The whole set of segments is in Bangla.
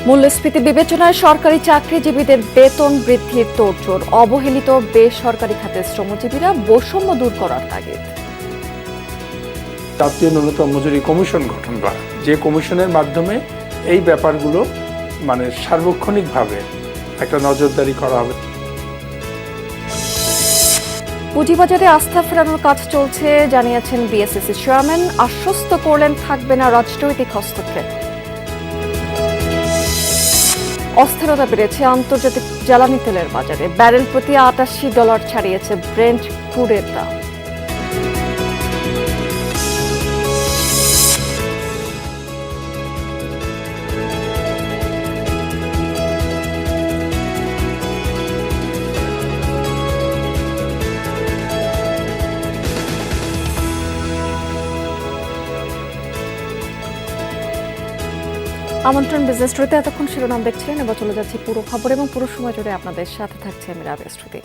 মূল্যস্ফীতি বিবেচনায় সরকারি চাকরিজীবীদের বেতন বৃদ্ধির তোড়জোড়, অবহেলিত বেসরকারি খাতের শ্রমজীবীরা বৈষম্য দূর করার তাগিদ। জাতীয় ন্যূনতম মজুরি কমিশন গঠন করা, যে কমিশনের মাধ্যমে এই ব্যাপারগুলো সার্বক্ষণিকভাবে একটা নজরদারি করা হবে। পুঁজিবাজারে আস্থা ফেরানোর কাজ চলছে জানিয়েছেন বিএসইসি চেয়ারম্যান, আশ্বস্ত করলেন থাকবে না রাজনৈতিক হস্তক্ষেপ। অস্থিরতা বেড়েছে আন্তর্জাতিক জ্বালানি তেলের বাজারে, ব্যারেল প্রতি $৮৮ ছাড়িয়েছে ব্রেন্ট ক্রুডের দাম। আমন্ত্রণ বিজনেস স্টুডিওতে এতক্ষণ শিরোনাম দেখছিলেন, এবার চলে যাচ্ছি পুরো খবর এবং পুরো সময় জুড়ে আপনাদের সাথে থাকছে আমি রাবেয়া স্তুতি।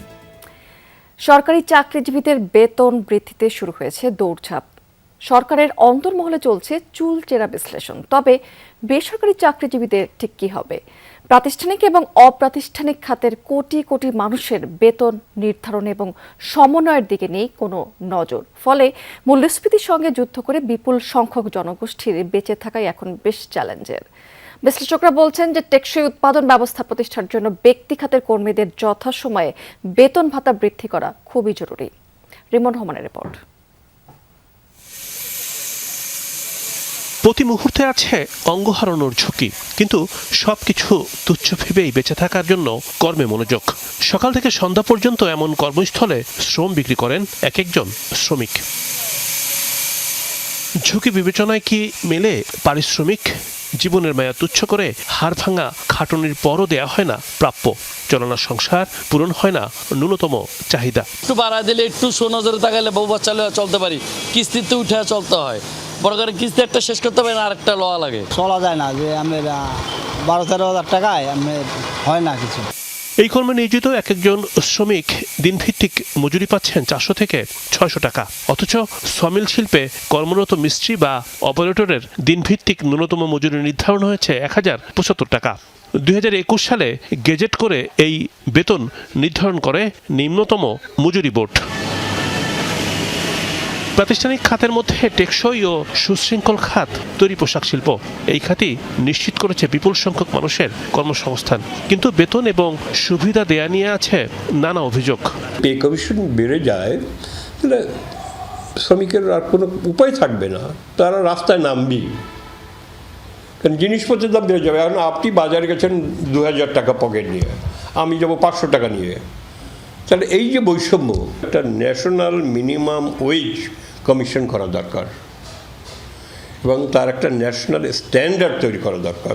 সরকারি চাকরিজীবীদের বেতন বৃদ্ধিতে শুরু হয়েছে দৌড়ঝাঁপ। সরকারের অন্তর্মহলে চলছে চুলচেরা বিশ্লেষণ। তবে বেসরকারি চাকরিজীবীদের ঠিক কি হবে? প্রাতিষ্ঠানিক এবং অপ্রাতিষ্ঠানিক খাতের কোটি কোটি মানুষের বেতন নির্ধারণ এবং সমন্বয়ের দিকে নেই কোনো নজর। ফলে মূল্যস্ফীতির সঙ্গে যুদ্ধ করে বিপুল সংখ্যক জনগোষ্ঠীর বেঁচে থাকাই এখন বেশ চ্যালেঞ্জের। বিশ্লেষকরা বলছেন যে টেকসই উৎপাদন ব্যবস্থা প্রতিষ্ঠার জন্য ব্যক্তি খাতের কর্মীদের যথাসময়ে বেতন ভাতা বৃদ্ধি করা খুবই জরুরি। রিমন রহমানের রিপোর্ট। প্রতি মুহূর্তে আছে অঙ্গ হারানোর ঝুঁকি, কিন্তু সবকিছু তুচ্ছ ভেবেই বেঁচে থাকার জন্য কর্মে মনোযোগ। সকাল থেকে সন্ধ্যা পর্যন্ত এমন কর্মস্থলে শ্রম বিক্রি করেন এক একজন শ্রমিক। ঝুঁকি বিবেচনায় কি মেলে পারিশ্রমিক? জীবনের মায়া তুচ্ছ করে হাড় ভাঙা খাটুনির পরও দেয়া হয় না প্রাপ্য। চলনা সংসার পূরণ হয় না ন্যূনতম চাহিদা। একটু বাড়া দিলে, একটু সোনজরে তাকাইলে বউ বাচ্চা লয়ে চলতে পারি, কিস্তিতে উঠে চলতে হয়। বড় করে কিস্তি একটা শেষ করতে পারি না, আরেকটা লওয়া লাগে। চলা যায় না যে আমি 12-13 হাজার টাকায় আমি হয় না কিছু। এই কর্মে নিয়োজিত এক একজন শ্রমিক দিনভিত্তিক মজুরি পাচ্ছেন 400 থেকে 600 টাকা। অথচ সমিল শিল্পে কর্মরত মিস্ত্রি বা অপারেটরের দিনভিত্তিক ন্যূনতম মজুরি নির্ধারণ হয়েছে 1075 টাকা। 2021 সালে গেজেট করে এই বেতন নির্ধারণ করে নিম্নতম মজুরি বোর্ড। প্রাতিষ্ঠানিক খাতের মধ্যে টেকসই ও সুশৃঙ্খল খাত তৈরি পোশাক শিল্প। এই খাতই নিশ্চিত করেছে বিপুল সংখ্যক মানুষের কর্মসংস্থান। কিন্তু বেতন এবং সুবিধা দেয়া নিয়ে আছে নানা অভিযোগ। পে কমিশন বেড়ে যায় তাহলে শ্রমিকের আর কোনো উপায় থাকবে না, তারা রাস্তায় নামবি, কারণ জিনিসপত্রের দাম বেড়ে যাবে। এখন আপনি বাজারে গেছেন 2000 টাকা পকেট নিয়ে, আমি যাবো 500 টাকা নিয়ে। তাহলে এই যে বৈষম্য, একটা ন্যাশনাল মিনিমাম ওয়েজ কমিশন করা দরকার এবং তার একটা ন্যাশনাল স্ট্যান্ডার্ড তৈরি করা দরকার।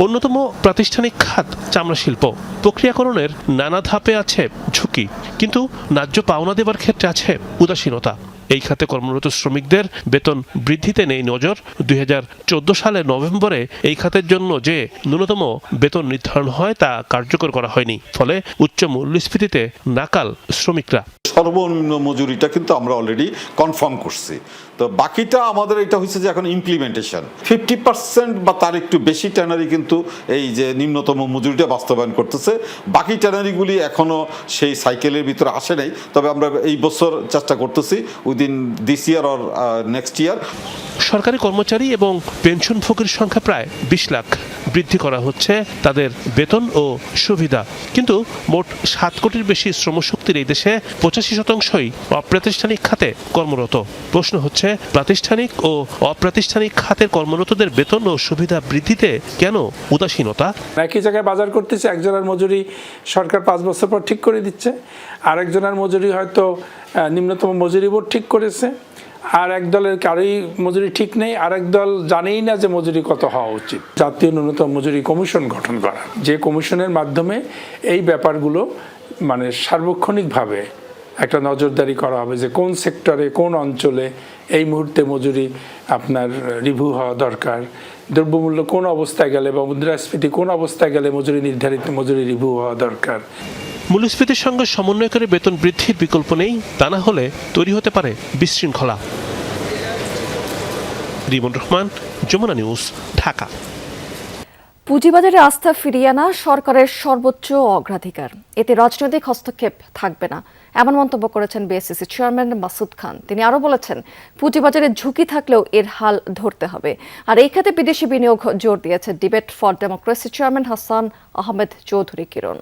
অন্যতম প্রাতিষ্ঠানিক খাত চামড়া শিল্প। প্রক্রিয়াকরণের নানা ধাপে আছে ঝুঁকি, কিন্তু ন্যায্য পাওনা দেবার ক্ষেত্রে আছে উদাসীনতা। এই খাতে কর্মরত শ্রমিকদের বেতন বৃদ্ধিতে নেই নজর। 2014 সালের নভেম্বরে এই খাতের জন্য যে ন্যূনতম বেতন নির্ধারণ হয় তা কার্যকর করা হয়নি। ফলে উচ্চ মূল্যস্ফীতিতে নাকাল শ্রমিকরা। সর্বনিম্ন মজুরিটা কিন্তু আমরা অলরেডি কনফার্ম করছি, তো বাকিটা আমাদের এটা হচ্ছে যে এখন ইমপ্লিমেন্টেশন। 50% বা তার একটু বেশি ট্যানারি কিন্তু এই যে নিম্নতম মজুরিটা বাস্তবায়ন করতেছে। বাকি ট্যানারিগুলি এখনো সেই সাইকেলের ভিতরে আসে নাই, তবে আমরা এই বছর চেষ্টা করতেছি within this year or next year. সরকারি কর্মচারী এবং পেনশনভোগীর সংখ্যা প্রায় 20 লাখ। বৃদ্ধি করা হচ্ছে তাদের বেতন ও সুবিধা, কিন্তু মোট 7 কোটির বেশি শ্রমশক্তির এই দেশে 85%ই অপ্রাতিষ্ঠানিক খাতে কর্মরত। প্রশ্ন হচ্ছে, প্রাতিষ্ঠানিক ও অপ্রাতিষ্ঠানিক খাতের কর্মরতদের বেতন ও সুবিধা বৃদ্ধিতে কেন উদাসীনতা? একই জায়গায় বাজার করতেছে, একজনের মজুরি সরকার 5 বছর পর ঠিক করে দিচ্ছে, আরেকজনের মজুরি হয়তো নিম্নতম মজুরি বোর্ড ঠিক করেছে, আর এক দলের কারোই মজুরি ঠিক নেই, আরেক দল জানেই না যে মজুরি কত হওয়া উচিত। জাতীয় ন্যূনতম মজুরি কমিশন গঠন করা, যে কমিশনের মাধ্যমে এই ব্যাপারগুলো সার্বক্ষণিকভাবে একটা নজরদারি করা হবে যে কোন সেক্টরে কোন অঞ্চলে এই মুহূর্তে মজুরি আপনার রিভিউ হওয়া দরকার, দ্রব্যমূল্য কোন অবস্থায় গেলে বা মুদ্রাস্ফীতি কোন অবস্থায় গেলে নির্ধারিত মজুরি রিভিউ হওয়া দরকার। মূল্যস্ফীতির সঙ্গে সমন্বয় করে বেতন বৃদ্ধির বিকল্প নেই, তা না হলে তৈরি হতে পারে বিশৃঙ্খলা। রিমন রহমান, যমুনা নিউজ, ঢাকা। পুঁজিবাজারে আস্থা ফিরিয়ে আনা সরকারের সর্বোচ্চ অগ্রাধিকার, এতে রাজনৈতিক হস্তক্ষেপ থাকবে না, এমন মন্তব্য করেছেন বিএসইসি চেয়ারম্যান মাসুদ খান। তিনি আরও বলেছেন, পুঁজিবাজারে ঝুঁকি থাকলেও এর হাল ধরতে হবে। আর এই খাতে বিদেশি বিনিয়োগ জোর দিয়েছে debate for democracy chairman Hasan Ahmed Chowdhury Kiron.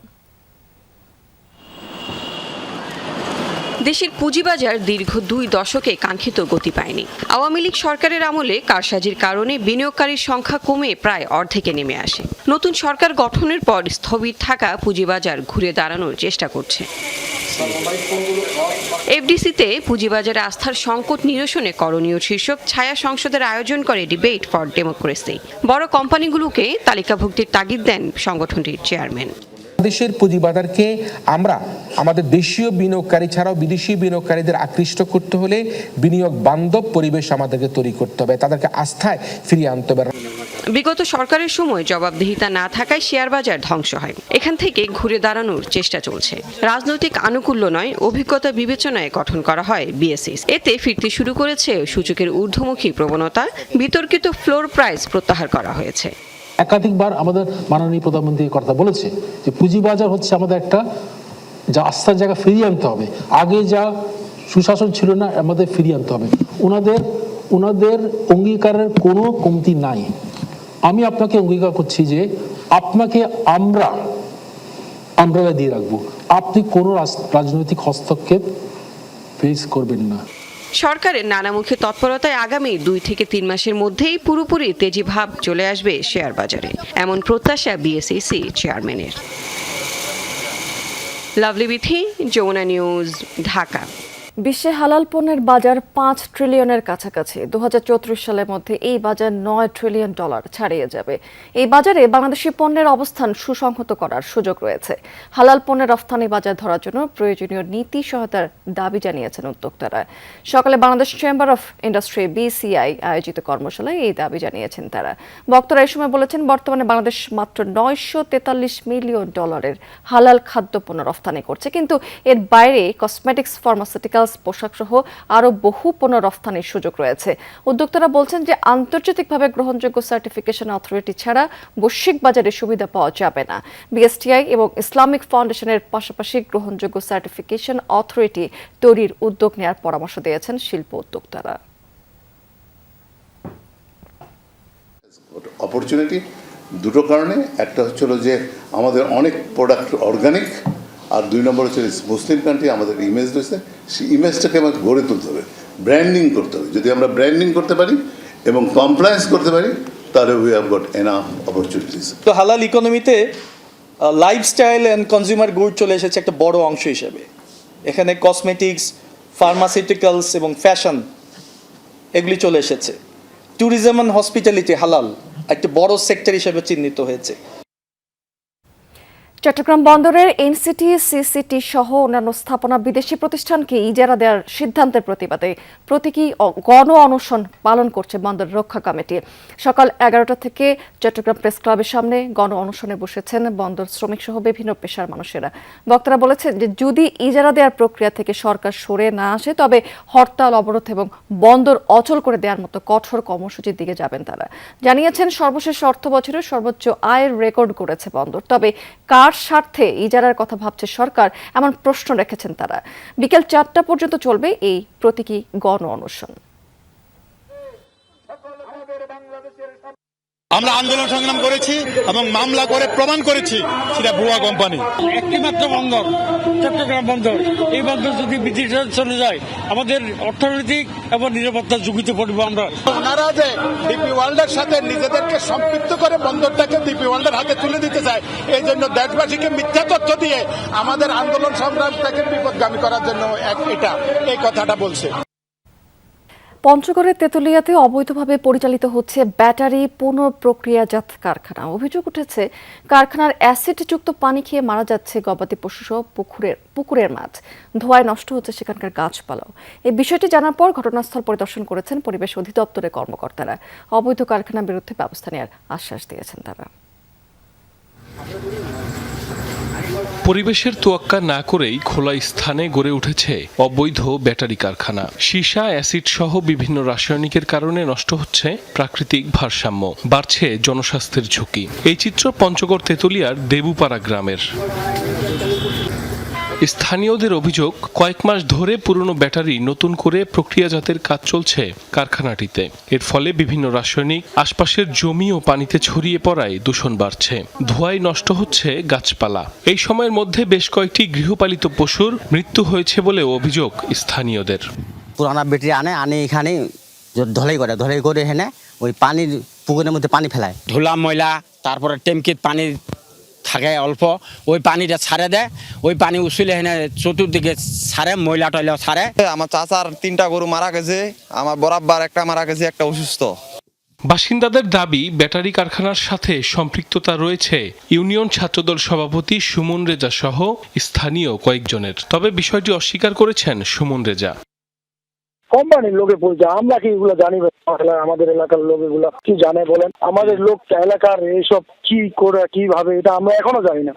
দেশের পুঁজিবাজার দীর্ঘ 2 দশকে কাঙ্ক্ষিত গতি পায়নি। আওয়ামী লীগ সরকারের আমলে কারসাজির কারণে বিনিয়োগকারীর সংখ্যা কমে প্রায় অর্ধেকে নেমে আসে। নতুন সরকার গঠনের পর স্থবির থাকা পুঁজিবাজার ঘুরে দাঁড়ানোর চেষ্টা করছে। এফডিসিতে পুঁজিবাজারে আস্থার সংকট নিরসনে করণীয় শীর্ষক ছায়া সংসদের আয়োজন করে ডিবেট ফর ডেমোক্রেসি। বড় কোম্পানিগুলোকে তালিকাভুক্তির তাগিদ দেন সংগঠনটির চেয়ারম্যান। দেশের পুঁজিবাজারকে আমরা আমাদের দেশীয় বিনিয়োগকারী ছাড়াও বিদেশি বিনিয়োগকারীদের আকৃষ্ট করতে হলে বিনিয়োগ বান্ধব পরিবেশ আমাদেরকে তৈরি করতে হবে, তাদেরকে আস্থায় ফিরিয়ে আনতে হবে। বিগত সরকারের সময় জবাবদিহিতা না থাকায় শেয়ার বাজার ধ্বংস হয়। এখান থেকে ঘুরে দাঁড়ানোর চেষ্টা চলছে। রাজনৈতিক আনুকূল্য নয়, অভিজ্ঞতা বিবেচনায় গঠন করা হয় বিএসইস। এতে ফিরতে শুরু করেছে সূচকের ঊর্ধ্বমুখী প্রবণতা। বিতর্কিত ফ্লোর প্রাইস প্রত্যাহার করা হয়েছে। একাধিকবার আমাদের মাননীয় প্রধানমন্ত্রী কথা বলেছে যে পুঁজিবাজার হচ্ছে আমাদের একটা যা আস্থার জায়গা ফিরিয়ে আনতে হবে। আগে যা সুশাসন ছিল না, আমাদের ফিরিয়ে আনতে হবে। ওনাদের অঙ্গীকারের কোনো কমতি নাই। আমি আপনাকে অঙ্গীকার করছি যে আপনাকে আমরা দিয়ে রাখবো, আপনি কোনো রাজনৈতিক হস্তক্ষেপ ফেস করবেন না। সরকারের নানামুখী তৎপরতায় আগামী 2 থেকে 3 মাসের মধ্যেই পুরোপুরি তেজি ভাব চলে আসবে শেয়ার বাজারে, এমন প্রত্যাশা বিএসইসি চেয়ারম্যানের। লাভলি বিথি, যমুনা নিউজ, ঢাকা। বিশ্বে হালাল পণ্যের বাজার 5 ট্রিলিয়নের কাছাকাছি। 2034 সালের মধ্যে এই বাজার $9 ট্রিলিয়ন ছাড়িয়ে যাবে। এই বাজারে বাংলাদেশি পণ্যের অবস্থান সুসংহত করার সুযোগ রয়েছে। হালাল পণ্যের রফতানি বাজার ধরার জন্য প্রয়োজনীয় নীতি সহায়তার দাবি জানিয়েছেন উদ্যোক্তারা। সকালে Bangladesh chamber of industry BCI আয়োজিত কর্মশালায় এই দাবি জানিয়েছেন তারা। বক্তারা এই সময় বলেছেন, বর্তমানে বাংলাদেশ মাত্র $943 মিলিয়ন হালাল খাদ্যপণ্য রফতানি করছে, কিন্তু এর বাইরে কসমেটিক্স, ফার্মাসিউটিক্যাল, পোশাক সহ আরো বহু পণ্য রফতানির সুযোগ রয়েছে। উদ্যোক্তারা বলছেন যে আন্তর্জাতিকভাবে গ্রহণযোগ্য সার্টিফিকেশন অথরিটি ছাড়া বৈশ্বিক বাজারে সুবিধা পাওয়া যাবে না। BSTI এবং ইসলামিক ফাউন্ডেশনের পাশাপাশি গ্রহণযোগ্য সার্টিফিকেশন অথরিটি তৈরির উদ্যোগ নেওয়ার পরামর্শ দিয়েছেন শিল্প উদ্যোক্তারা। অপরচুনিটি দুটো কারণে, একটা হচ্ছিল যে আমাদের অনেক প্রোডাক্ট অর্গানিক, আর 2 নম্বর হচ্ছে মুসলিম কান্ট্রি, আমাদের ইমেজ রয়েছে, সেই ইমেজটাকে আমাদের গড়ে তুলতে হবে, ব্র্যান্ডিং করতে হবে। যদি আমরা ব্র্যান্ডিং করতে পারি এবং কমপ্লায়েন্স করতে পারি, তাহলে we have got enough opportunities. তো হালাল ইকোনমিতে লাইফস্টাইল অ্যান্ড কনজিউমার গুড চলে এসেছে একটা বড় অংশ হিসেবে। এখানে কসমেটিক্স, ফার্মাসিউটিক্যালস এবং ফ্যাশন এগুলি চলে এসেছে। ট্যুরিজম অ্যান্ড হসপিটালিটি হালাল একটা বড় সেক্টর হিসেবে চিহ্নিত হয়েছে। চট্টগ্রাম বন্দরের NCT, CCT সহ অন্যান্য স্থাপনা বিদেশি প্রতিষ্ঠানকে ইজারা দেওয়ার সিদ্ধান্তের প্রতিবাদে প্রতীকী গণ অনশন পালন করছে বন্দর রক্ষা কমিটি। সকাল 11টা থেকে চট্টগ্রাম প্রেস ক্লাবের সামনে গণ অনশনে বসেছেন বন্দর শ্রমিক সহ বিভিন্ন পেশার মানুষেরা। বক্তারা বলেছেন যে যদি ইজারা দেওয়ার প্রক্রিয়া থেকে সরকার সরে না আসে, তবে হরতাল, অবরোধ এবং বন্দর অচল করে দেওয়ার মতো কঠোর কর্মসূচির দিকে যাবেন তারা। জানিয়েছেন, সর্বশেষ অর্থ বছরে সর্বোচ্চ আয়ের রেকর্ড করেছে বন্দর, তবে কার স্বার্থে ইজারার কথা ভাবছে সরকার, এমন প্রশ্ন রেখেছেন তারা। বিকেল 4টা পর্যন্ত চলবে এই প্রতীকী গণ অনশন। আমরা আন্দোলন সংগ্রাম করেছি এবং মামলা করে প্রমাণ করেছি সেটা ভুয়া কোম্পানি। একটি মাত্র বন্দর, চট্টগ্রাম বন্দর। এই বন্দর যদি বিদেশে চলে যায়, আমাদের অর্থনৈতিক এবং নিরাপত্তা ঝুঁকিতে পড়বো আমরা। ওনারা যে ডিপি ওয়ার্ল্ডের সাথে নিজেদেরকে সম্পৃক্ত করে বন্দরটাকে ডিপি ওয়ার্ল্ডের হাতে তুলে দিতে চায়, এই জন্য দেশবাসীকে মিথ্যা তথ্য দিয়ে আমাদের আন্দোলন সংগ্রামটাকে বিপদগামী করার জন্য এই কথাটা বলছে। পঞ্চগড়ের তেতুলিয়াতে অবৈধভাবে পরিচালিত হচ্ছে ব্যাটারি পুনঃপ্রক্রিয়াজাত কারখানা। অভিযোগ উঠেছে, কারখানার অ্যাসিডযুক্ত পানি খেয়ে মারা যাচ্ছে গবাদি পশু সহ পুকুরের মাছ। ধোঁয়ায় নষ্ট হচ্ছে সেখানকার গাছপালাও। এই বিষয়টি জানার পর ঘটনাস্থল পরিদর্শন করেছেন পরিবেশ অধিদপ্তরের কর্মকর্তারা। অবৈধ কারখানার বিরুদ্ধে ব্যবস্থা নেওয়ার আশ্বাস দিয়েছেন তারা। পরিবেশের তোয়াক্কা না করেই খোলা স্থানে গড়ে উঠেছে অবৈধ ব্যাটারি কারখানা। সীসা, অ্যাসিড সহ বিভিন্ন রাসায়নিকের কারণে নষ্ট হচ্ছে প্রাকৃতিক ভারসাম্য, বাড়ছে জনস্বাস্থ্যের ঝুঁকি। এই চিত্র পঞ্চগড় তেতুলিয়ার দেবুপাড়া গ্রামের। স্থানীয়দের অভিযোগ, কয়েক মাস ধরে পুরনো ব্যাটারি নতুন করে প্রক্রিয়াজাতের কাজ চলছে কারখানাটিতে। এর ফলে বিভিন্ন রাসায়নিক আশপাশের জমি ও পানিতে ছড়িয়ে পড়ায় দূষণ বাড়ছে, ধোঁয়ায় নষ্ট হচ্ছে গাছপালা। এই সময়ের মধ্যে বেশ কয়েকটি গৃহপালিত পশুর মৃত্যু হয়েছে বলে অভিযোগ স্থানীয়দের। পুরানা ব্যাটারি আনে এখানে ধলাই করে এখানে ওই পানির পুকুরের মধ্যে পানি ফেলায়, ধুলা ময়লা, তারপরে ট্যাঙ্কির পানি থাকে অল্প, ওই পানিটা ছাড়ে দেয়, ওই পানি উছলে এখানে চতুর্দিকে ছাড়ে, ময়লা টয়লা ছাড়ে। আমার চাচার 3টা গরু মারা গেছে, আমার বরাবর একটা মারা গেছে, একটা অসুস্থ। বাসিন্দাদের দাবি, ব্যাটারি কারখানার সাথে সম্পৃক্ততা রয়েছে ইউনিয়ন ছাত্রদল সভাপতি সুমন রেজা সহ স্থানীয় কয়েকজনের। তবে বিষয়টি অস্বীকার করেছেন সুমন রেজা। কোম্পানির লোকে বলছে, আমরা কি এগুলো জানি? আমাদের এলাকার লোক এগুলো কি জানে বলেন? আমাদের লোক এলাকার এইসব কি করে কিভাবে, এটা আমরা এখনো জানি না।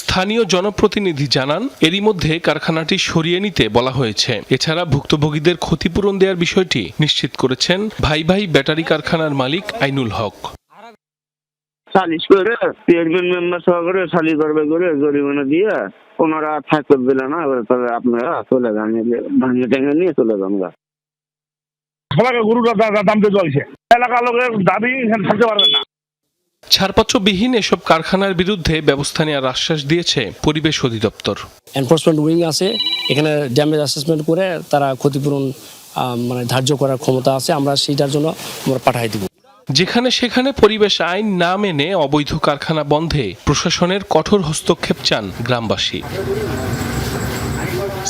স্থানীয় জনপ্রতিনিধি জানান, এরই মধ্যে কারখানাটি সরিয়ে নিতে বলা হয়েছে। এছাড়া ভুক্তভোগীদের ক্ষতিপূরণ দেওয়ার বিষয়টি নিশ্চিত করেছেন ভাই ভাই ব্যাটারি কারখানার মালিক আইনুল হক। সালিশ করে চেয়ারম্যান মেম্বার সহকারে সালিশ করবে করে জরিমানা দিয়ে ওনারা থাকতে দিলে না, তবে আপনারা চলে যান, ভাঙিয়ে টেঙে নিয়ে চলে যান। সবাইকে গরুটা দাম দিয়ে চলছে, এলাকার লোকের দাবি থাকতে পারবেন না। ছাড়পত্রবিহীন এসব কারখানার বিরুদ্ধে ব্যবস্থা নেওয়ার আশ্বাস দিয়েছে পরিবেশ অধিদপ্তর। এনফোর্সমেন্ট উইং আছে, এখানে ড্যামেজ অ্যাসেসমেন্ট করে তারা ক্ষতিপূরণ ধার্য করার ক্ষমতা আছে, আমরা সেইটার জন্য আমরা পাঠাই দিব। যেখানে সেখানে পরিবেশ আইন না মেনে অবৈধ কারখানা বন্ধে প্রশাসনের কঠোর হস্তক্ষেপ চান গ্রামবাসী।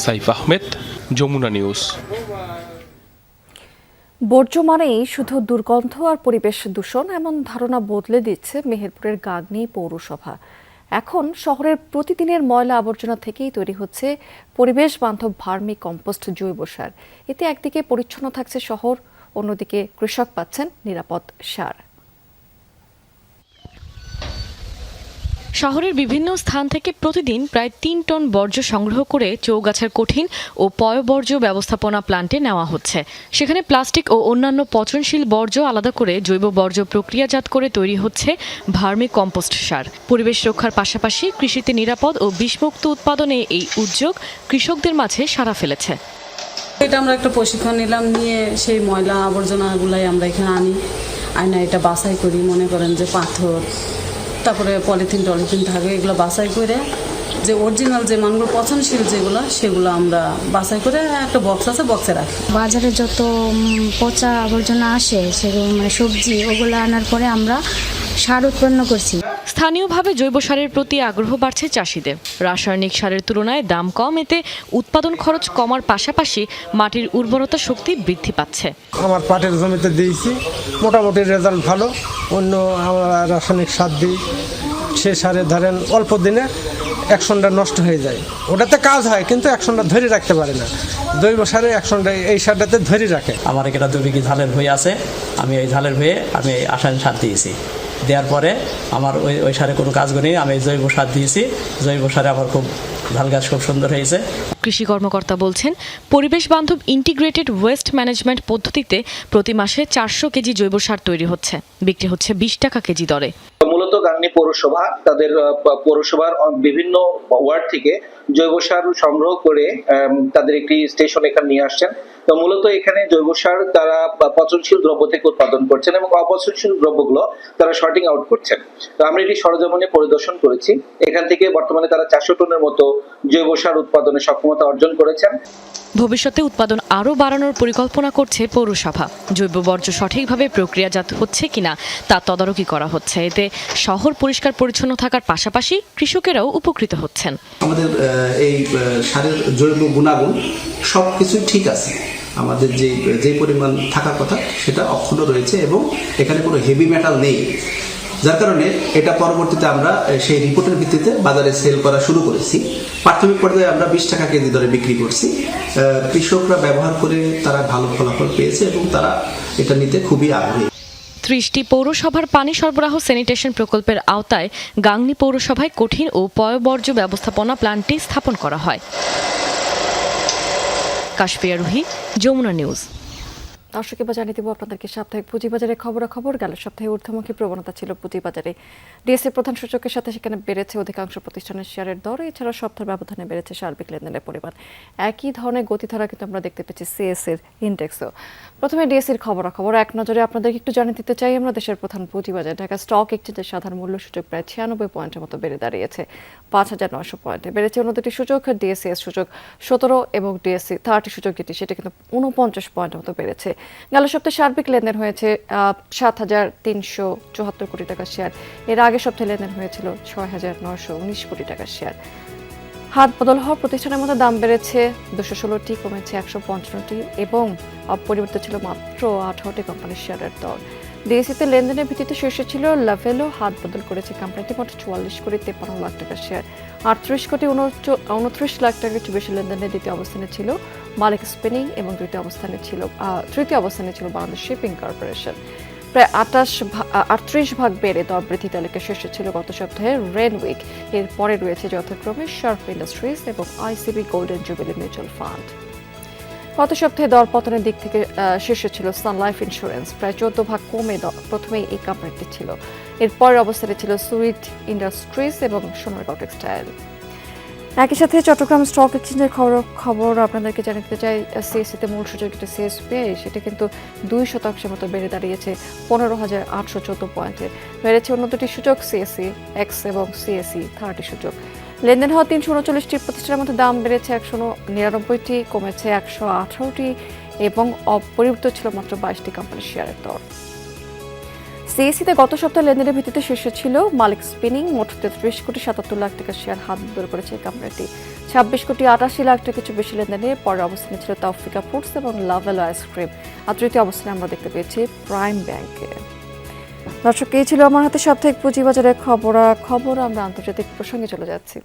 সাইফ আহমেদ, যমুনা নিউজ। বর্জ্য মানেই শুধু দুর্গন্ধ আর পরিবেশ দূষণ, এমন ধারণা বদলে দিচ্ছে মেহেরপুরের গাগনী পৌরসভা। এখন শহরের প্রতিদিনের ময়লা আবর্জনা থেকেই তৈরি হচ্ছে পরিবেশ বান্ধব ভার্মি কম্পোস্ট জৈব সার। এতে একদিকে পরিচ্ছন্ন থাকছে শহর, অন্যদিকে কৃষক পাচ্ছেন নিরাপদ সার। শহরের বিভিন্ন স্থান থেকে প্রতিদিন প্রায় 3 টন বর্জ্য সংগ্রহ করে চৌগাছার কঠিন ও পয়ঃবর্জ্য ব্যবস্থাপনা প্ল্যান্টে নেওয়া হচ্ছে। সেখানে প্লাস্টিক ও অন্যান্য পচনশীল বর্জ্য আলাদা করে জৈব বর্জ্য প্রক্রিয়াজাত করে তৈরি হচ্ছে ভার্মি কম্পোস্ট সার। পরিবেশ রক্ষার পাশাপাশি কৃষিতে নিরাপদ ও বিষমুক্ত উৎপাদনে এই উদ্যোগ কৃষকদের মাঝে সাড়া ফেলেছে। এটা আমরা একটা প্রশিক্ষণ নিলাম, নিয়ে সেই ময়লা আবর্জনাগুলাই আমরা এখানে আয়না এটা বাছাই করি। মনে করেন যে পাথর, তারপরে পলিথিন থাকে, এগুলো বাছাই করে যে অরিজিনাল যে মানগুলো পচনশীল যেগুলো, সেগুলো আমরা বাছাই করে একটা বক্স আছে, বক্সে রাখি। বাজারে যত পচা আবর্জনা আসে, সেগুলো মানে সবজি, ওগুলো আনার পরে আমরা সার উৎপন্ন করছি। স্থানীয়ভাবে জৈব সারের প্রতি আগ্রহ বাড়ছে চাষিদের। রাসায়নিক সারের তুলনায় দাম কম, এতে উৎপাদন খরচ কমার পাশাপাশি মাটির উর্বরতা শক্তি বৃদ্ধি পাচ্ছে। আমার পাটের জমিতে দিয়েছি, মোটামুটি রেজাল্ট ভালো। অন্য আমরা রাসায়নিক সার দিই, সে সারে ধরেন অল্প দিনে অ্যাকশনটা নষ্ট হয়ে যায়। ওটাতে কাজ হয় কিন্তু অ্যাকশনটা ধরে রাখতে পারে না। জৈব সারে অ্যাকশনটা এই সারটাতে ধরে রাখে। আমার এখানে 2 বিঘি ঝালের ভুঁই আছে, আমি এই ঝালের ভুঁয়ে আমি রাসায়নিক সার দিয়েছি। দেওয়ার পরে আমার ওই সারে কোনো কাজ করিনি, আমি জৈব সার দিয়েছি। জৈব সারে আমার খুব ঝাল গাছ খুব সুন্দর হয়েছে। কৃষি কর্মকর্তা বলছেন, পরিবেশ বান্ধব ইন্টিগ্রেটেড ওয়েস্ট ম্যানেজমেন্ট পদ্ধতিতে প্রতি মাসে 400 কেজি জৈব সার তৈরি হচ্ছে, বিক্রি হচ্ছে 20 টাকা কেজি দরে। মূলত গাংনী পৌরসভা তাদের পৌরসভার বিভিন্ন ওয়ার্ড থেকে জৈব সার সংগ্রহ করে তাদের একটি স্টেশন এখানে নিয়ে আসছেন। তো মূলত এখানে জৈব সার তারা পচনশীল দ্রব্য থেকে উৎপাদন করছেন এবং অপচনশীল দ্রব্যগুলো তারা শর্টিং আউট করছেন। তো আমরা এটি সরজমিনে পরিদর্শন করেছি। এখান থেকে বর্তমানে তারা 400 টনের মতো জৈব সার উৎপাদনের সক্ষমতা অর্জন করেছেন। ভবিষ্যতে উৎপাদন আরও বাড়ানোর পরিকল্পনা করছে পৌরসভা। জৈব বর্জ্য সঠিকভাবে প্রক্রিয়াজাত হচ্ছে কিনা তা তদারকি করা হচ্ছে। এতে শহর পরিষ্কার পরিচ্ছন্ন থাকার পাশাপাশি কৃষকেরাও উপকৃত হচ্ছেন। আমাদের এই সারের জৈব গুণাগুণ সব কিছুই ঠিক আছে। আমাদের যে পরিমাণ থাকার কথা সেটা অক্ষুণ্ণ রয়েছে এবং এখানে কোনো হেভি মেটাল নেই, যার কারণে এটা পরবর্তীতে আমরা সেই রিপোর্টের ভিত্তিতে বাজারে সেল করা শুরু করেছি। প্রাথমিক পর্যায়ে আমরা 20 টাকা কেজি দরে বিক্রি করছি। কৃষকরা ব্যবহার করে তারা ভালো ফলাফল পেয়েছে এবং তারা এটা নিতে খুবই আগ্রহী। 30টি পৌরসভার পানি সরবরাহ স্যানিটেশন প্রকল্পের আওতায় গাংনী পৌরসভায় কঠিন ও পয়ঃবর্জ্য ব্যবস্থাপনা প্ল্যান্টটি স্থাপন করা হয়। কাশফিয়া রুহি, যমুনা নিউজ। দর্শক, এবার জানিয়ে দেবো আপনাদেরকে সাপ্তাহিক পুঁজিবাজারের খবরাখবর। গেল সপ্তাহে ঊর্ধ্বমুখী প্রবণতা ছিল পুঁজিবাজারে। ডিএসসি প্রধান সূচকের সাথে সেখানে বেড়েছে অধিকাংশ প্রতিষ্ঠানের শেয়ারের দর, এছাড়াও সপ্তাহের ব্যবধানে বেড়েছে সার্বিক লেনদেনের পরিমাণ। একই ধরনের গতিধারা কিন্তু আমরা দেখতে পেয়েছি সিএসএর ইন্ডেক্সও। প্রথমে ডিএসসির খবরাখবর এক নজরে আপনাদেরকে একটু জানিয়ে দিতে চাই আমরা দেশের প্রধান পুঁজিবাজার ঢাকা স্টক এক্সচেঞ্জের সাধারণ মূল্য সূচক প্রায় 96 পয়েন্টের মতো বেড়ে দাঁড়িয়েছে 5900 পয়েন্টে। বেড়েছে অন্য দুটি সূচক, ডিএসসিএস সূচক 17 এবং ডিএসসি 30 সূচক যেটি সেটা কিন্তু 49 পয়েন্টের মতো বেড়েছে। গেল সপ্তাহে সার্বিক লেনদেন হয়েছে 7374 কোটি টাকার শেয়ার। এর আগে সপ্তাহে লেনদেন হয়েছিল 6919 কোটি টাকার শেয়ার। হাত বদল হওয়া প্রতিষ্ঠানের মধ্যে দাম বেড়েছে 216টি, কমেছে 155টি এবং অপরিবর্তিত ছিল মাত্র 18টি কোম্পানির শেয়ারের দর। ডিএসসিতে লেনদেনের ভিত্তিতে শীর্ষে ছিল লাভেলো, হাত বদল করেছে কোম্পানিটি মোট 44 কোটি 53 লাখ টাকার শেয়ার। 38 কোটি 29 লাখ টাকার চেয়ে বেশি লেনদেনের দ্বিতীয় অবস্থানে ছিল মালিক স্পিনিং এবং তৃতীয় অবস্থানে ছিল বাংলাদেশ শিপিং কর্পোরেশন। প্রায় 38 ভাগ বেড়ে দর বৃদ্ধি তালিকা শীর্ষে ছিল গত সপ্তাহে রেনউইক। এর পরে রয়েছে যথাক্রমে শার্প ইন্ডাস্ট্রিজ এবং ICB golden jubilee mutual fund. গত সপ্তাহে দর পতনের দিক থেকে শীর্ষে ছিল সান লাইফ ইন্স্যুরেন্স, প্রায় 14 ভাগ কমে প্রথমেই এই কোম্পানিটি ছিল। এর পরের অবস্থানে ছিল সুইট ইন্ডাস্ট্রিজ এবং সোনারগাঁও টেক্সটাইল। একই সাথে চট্টগ্রাম স্টক এক্সচেঞ্জের খবর আপনাদেরকে জানিয়ে দিতে চাই। সিএসসিতে মূল সূচক যেটা সিএসপিআই সেটা কিন্তু 2% মতো বেড়ে দাঁড়িয়েছে 15,814 পয়েন্টে। বেড়েছে অন্য দুটি সূচক সিএসসি এক্স এবং সিএসসি 30 সূচক। লেনদেন হওয়া 339টি প্রতিষ্ঠানের মধ্যে দাম বেড়েছে 199টি, কমেছে 118টি এবং অপরিবর্তিত ছিল মাত্র 22টি কোম্পানির শেয়ারের দর। সিএসসিতে গত সপ্তাহে লেনদেনের ভিত্তিতে শীর্ষে ছিল মালিক স্পিনিং, মোট 33 কোটি 77 লাখ টাকার শেয়ার হাত বদল করেছে এই কোম্পানিটি। 26 কোটি 88 লাখ টাকা কিছু বেশি লেনদেনে পরের অবস্থানে ছিল তাওফিকা ফুডস এবং লাভেলো আইসক্রিম। আর তৃতীয় অবস্থানে আমরা দেখতে পেয়েছি প্রাইম ব্যাংকে। দর্শক, এই ছিল আমার হাতে সাপ্তাহিক পুঁজিবাজারের খবর। আমরা আন্তর্জাতিক প্রসঙ্গে চলে যাচ্ছি।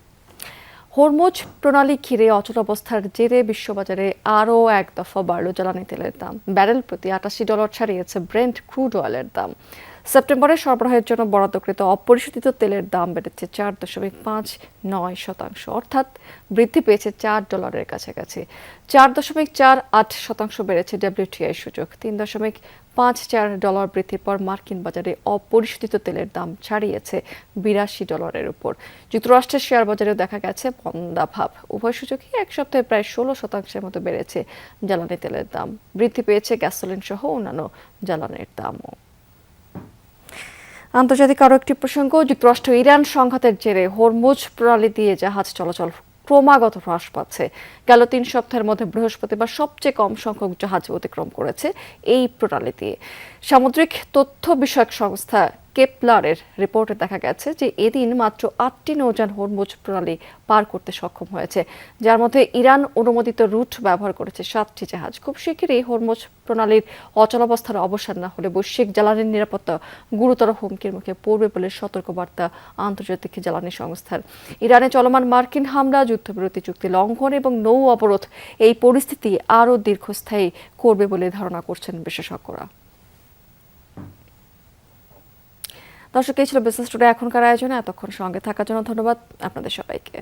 হরমুজ প্রণালী ঘিরে অচল অবস্থার জেরে বিশ্ববাজারে আরও এক দফা বাড়ল জ্বালানি তেলের দাম। ব্যারেল প্রতি $88 ছাড়িয়েছে ব্রেন্ট ক্রুড অয়েলের দাম। সেপ্টেম্বরে সরবরাহের জন্য বরাদ্দকৃত অপরিশোধিত তেলের দাম বেড়েছে 4.59%, অর্থাৎ বৃদ্ধি পেয়েছে $4 কাছাকাছি। 4.48% বেড়েছে ডব্লিউটিআই সূচক। $3.54 বৃদ্ধির পর মার্কিন বাজারে অপরিশোধিত তেলের দাম ছাড়িয়েছে $82 উপর। যুক্তরাষ্ট্রের শেয়ার বাজারেও দেখা গেছে মন্দাভাব। উভয় সূচকই এক সপ্তাহে প্রায় 16% মতো বেড়েছে জ্বালানি তেলের দাম। বৃদ্ধি পেয়েছে গ্যাসোলিন সহ অন্যান্য জ্বালানির দামও। আন্তর্জাতিক আরও একটি প্রসঙ্গ, যুক্তরাষ্ট্র ইরান সংঘাতের জেরে হরমুজ প্রণালী দিয়ে জাহাজ চলাচল ক্রমাগত হ্রাস পাচ্ছে। গেল 3 সপ্তাহের মধ্যে বৃহস্পতিবার সবচেয়ে কম সংখ্যক জাহাজ অতিক্রম করেছে এই প্রণালী দিয়ে। সামুদ্রিক তথ্য বিষয়ক সংস্থা কেপলারের রিপোর্টে দেখা গেছে যে এদিন মাত্র 8টি নৌযান হরমুজ প্রণালী পার করতে সক্ষম হয়েছে, যার মধ্যে ইরান অনুমোদিত রুট ব্যবহার করেছে 7টি জাহাজ। খুব শীঘ্রই হরমুজ প্রণালীর অচলাবস্থার অবসান না হলে বৈশ্বিক জ্বালানির নিরাপত্তা গুরুতর হুমকির মুখে পড়বে বলে সতর্কবার্তা আন্তর্জাতিক জ্বালানি সংস্থার। ইরানে চলমান মার্কিন হামলা, যুদ্ধবিরতি চুক্তি লঙ্ঘন এবং নৌ অবরোধ এই পরিস্থিতি আরও দীর্ঘস্থায়ী করবে বলে ধারণা করছেন বিশেষজ্ঞরা। দর্শক, এই ছিল বিজনেস টুডে এখনকার আয়োজনে। এতক্ষণ সঙ্গে থাকার জন্য ধন্যবাদ আপনাদের সবাইকে।